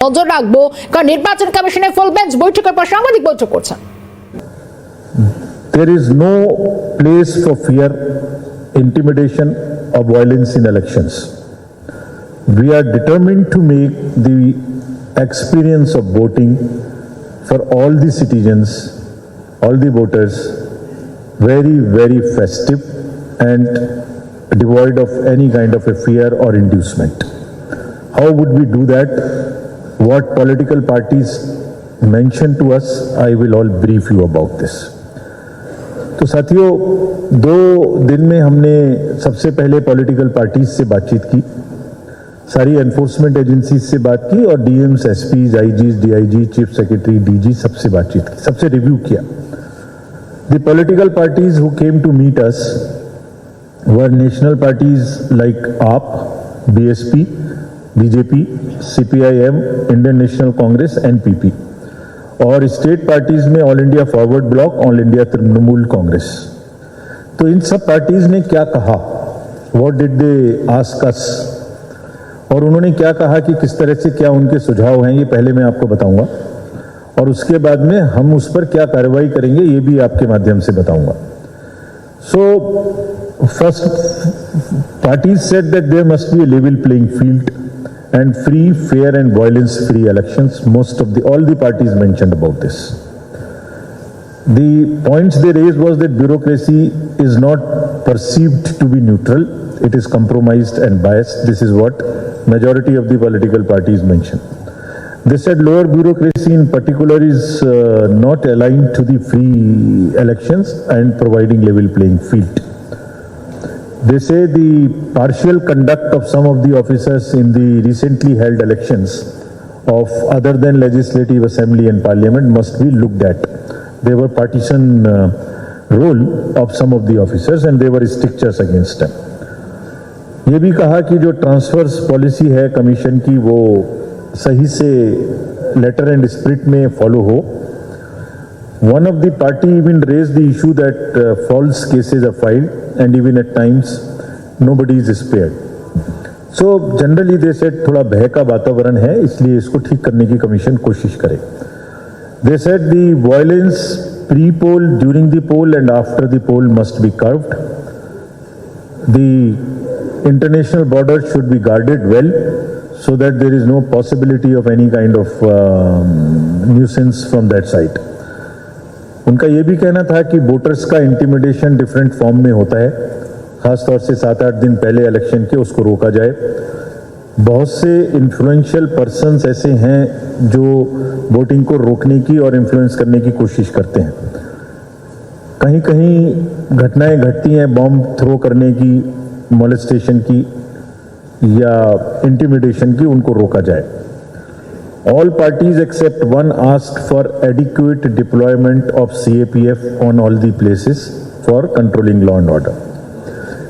নজর রাখবো, কারণ নির্বাচন কমিশনের ফুল বেঞ্চ বৈঠকের পর সাংবাদিক বৈঠক করছেন। There is no place for fear, intimidation or violence in elections. We are determined to make the experience of voting for all the citizens, all the voters, very, very festive and devoid of any kind of a fear or inducement. How would we do that? What political parties mentioned to us, I will all brief you about this. तो साथियों, 2 दिन में हमने सबसे पहले political parties से बातचीत की, सारी एनफोर्समेंट एजेंसीज से बात की और DMs, SPs, IGs, DIG, chief secretary, DG सबसे बातचीत की, सबसे रिव्यू किया. The political parties who came to meet us were national parties like AAP, BSP, BJP, CPIM, Indian National Congress, NPP. और स्टेट पार्टीज में all India forward block, all India Trinamool Congress. तो इन सब parties ने क्या कहा, what did they ask us, और उन्होंने क्या कहा कि किस तरह से क्या उनके सुझाव हैं, ये पहले मैं आपको बताऊंगा और उसके बाद में हम उस पर क्या कार्रवाई करेंगे ये भी आपके माध्यम से बताऊंगा. So first, parties said that there must be a level playing field and free, fair and violence-free elections. Most of all the parties mentioned about this. The points they raised was that bureaucracy is not perceived to be neutral. It is compromised and biased. This is what majority of the political parties mentioned. They said lower bureaucracy in particular is not aligned to the free elections and providing level playing field. They say the partial conduct of some of the officers in the recently held elections of other than legislative assembly and parliament must be looked at. There were partisan role of some of the officers and there were strictures against them. ये भी कहा कि जो transverse policy है commission की वो सही से लेटर एंड स्पिरिट में फॉलो हो. One of the party even raised the issue that false cases are filed and even at times nobody is spared. So generally they said थोड़ा भय का वातावरण है, इसलिए इसको ठीक करने की कमीशन कोशिश करे. They said the violence pre-poll, during the poll and after the poll must be curbed. The international border should be guarded well so that there is no possibility of any kind of nuisance from that side. उनका यह भी कहना था कि voters का intimidation different form में होता है, खासतौर से 7-8 दिन पहले इलेक्शन के, उसको रोका जाए. बहुत से इन्फ्लुएंशियल पर्सन्स ऐसे हैं जो वोटिंग को रोकने की और इन्फ्लुएंस करने की कोशिश करते हैं. कहीं कहीं घटनाएं घटती हैं बॉम्ब थ्रो करने की, मोलेस्टेशन की या इंटिमिडेशन की, उनको रोका जाए. All parties except one asked for adequate deployment of CAPF on all the places for controlling law and order.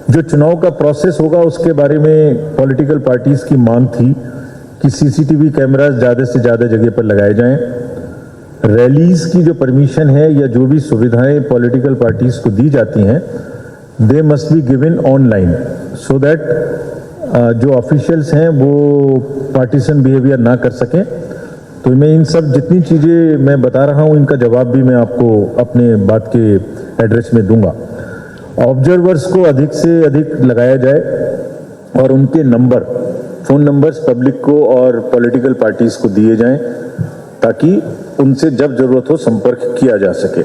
जो चुनाव का प्रोसेस होगा उसके बारे में पॉलिटिकल पार्टीज की मांग थी कि सीसीटीवी कैमरास ज़्यादा से ज़्यादा जगह पर लगाए जाएं. रैलीज की जो परमिशन है या जो भी सुविधाएं पॉलिटिकल पार्टीज को दी जाती हैं, they must be given online so that जो ऑफिशियल्स हैं वो पार्टीशन बिहेवियर ना कर सकें. तो मैं इन सब जितनी चीज़ें मैं बता रहा हूँ इनका जवाब भी मैं आपको अपने बात के एड्रेस में दूंगा. ऑब्जर्वर्स को अधिक से अधिक लगाया जाए और उनके नंबर, फ़ोन नंबर्स पब्लिक को और पॉलिटिकल पार्टीज को दिए जाएं ताकि उनसे जब जरूरत हो संपर्क किया जा सके.